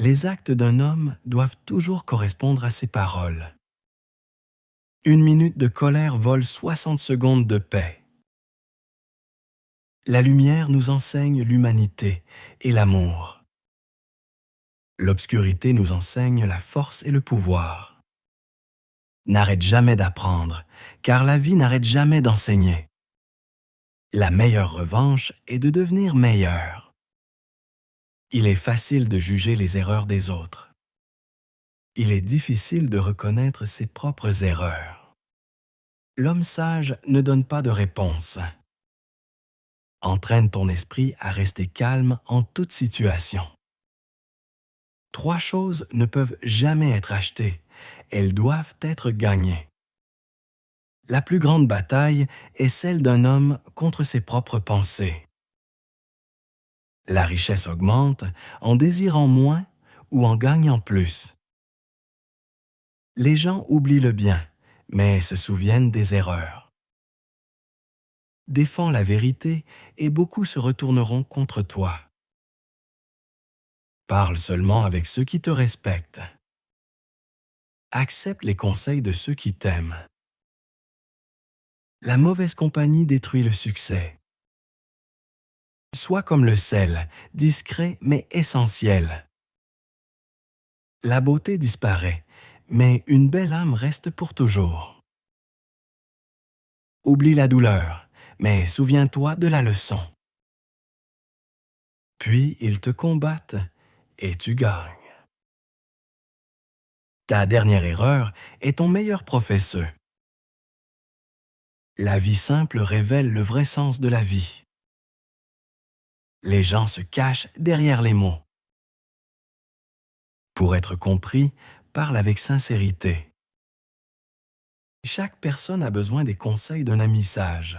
Les actes d'un homme doivent toujours correspondre à ses paroles. Une minute de colère vole 60 secondes de paix. La lumière nous enseigne l'humanité et l'amour. L'obscurité nous enseigne la force et le pouvoir. N'arrête jamais d'apprendre, car la vie n'arrête jamais d'enseigner. La meilleure revanche est de devenir meilleur. Il est facile de juger les erreurs des autres. Il est difficile de reconnaître ses propres erreurs. L'homme sage ne donne pas de réponse. Entraîne ton esprit à rester calme en toute situation. 3 choses ne peuvent jamais être achetées. Elles doivent être gagnées. La plus grande bataille est celle d'un homme contre ses propres pensées. La richesse augmente en désirant moins ou en gagnant plus. Les gens oublient le bien, mais se souviennent des erreurs. Défends la vérité et beaucoup se retourneront contre toi. Parle seulement avec ceux qui te respectent. Accepte les conseils de ceux qui t'aiment. La mauvaise compagnie détruit le succès. Sois comme le sel, discret mais essentiel. La beauté disparaît, mais une belle âme reste pour toujours. Oublie la douleur, mais souviens-toi de la leçon. Puis ils te combattent et tu gagnes. Ta dernière erreur est ton meilleur professeur. La vie simple révèle le vrai sens de la vie. Les gens se cachent derrière les mots. Pour être compris, parle avec sincérité. Chaque personne a besoin des conseils d'un ami sage.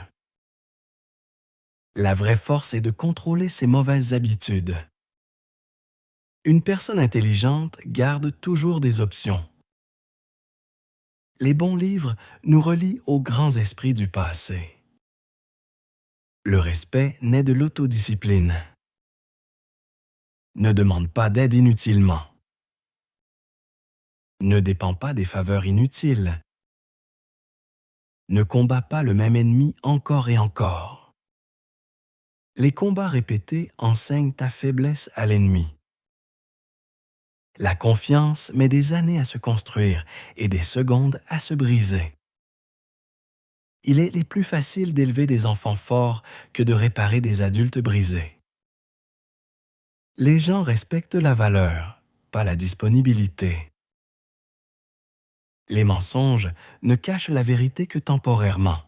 La vraie force est de contrôler ses mauvaises habitudes. Une personne intelligente garde toujours des options. Les bons livres nous relient aux grands esprits du passé. Le respect naît de l'autodiscipline. Ne demande pas d'aide inutilement. Ne dépend pas des faveurs inutiles. Ne combat pas le même ennemi encore et encore. Les combats répétés enseignent ta faiblesse à l'ennemi. La confiance met des années à se construire et des secondes à se briser. Il est plus facile d'élever des enfants forts que de réparer des adultes brisés. Les gens respectent la valeur, pas la disponibilité. Les mensonges ne cachent la vérité que temporairement.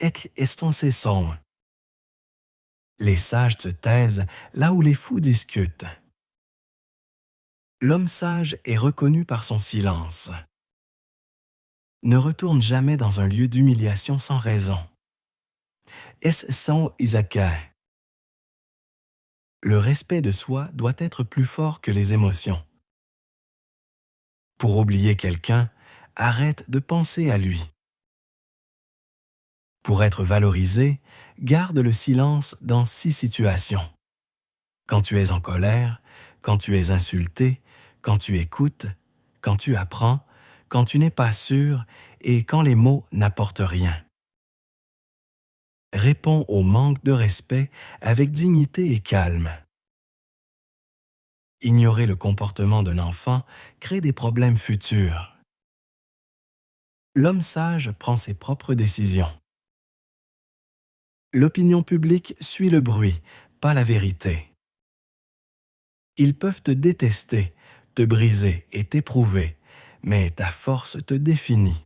Ec est son. Les sages se taisent là où les fous discutent. L'homme sage est reconnu par son silence. Ne retourne jamais dans un lieu d'humiliation sans raison. Es son Isaka. Le respect de soi doit être plus fort que les émotions. Pour oublier quelqu'un, arrête de penser à lui. Pour être valorisé, garde le silence dans 6 situations. Quand tu es en colère, quand tu es insulté, quand tu écoutes, quand tu apprends, quand tu n'es pas sûr et quand les mots n'apportent rien. Réponds au manque de respect avec dignité et calme. Ignorer le comportement d'un enfant crée des problèmes futurs. L'homme sage prend ses propres décisions. L'opinion publique suit le bruit, pas la vérité. Ils peuvent te détester, te briser et t'éprouver, mais ta force te définit.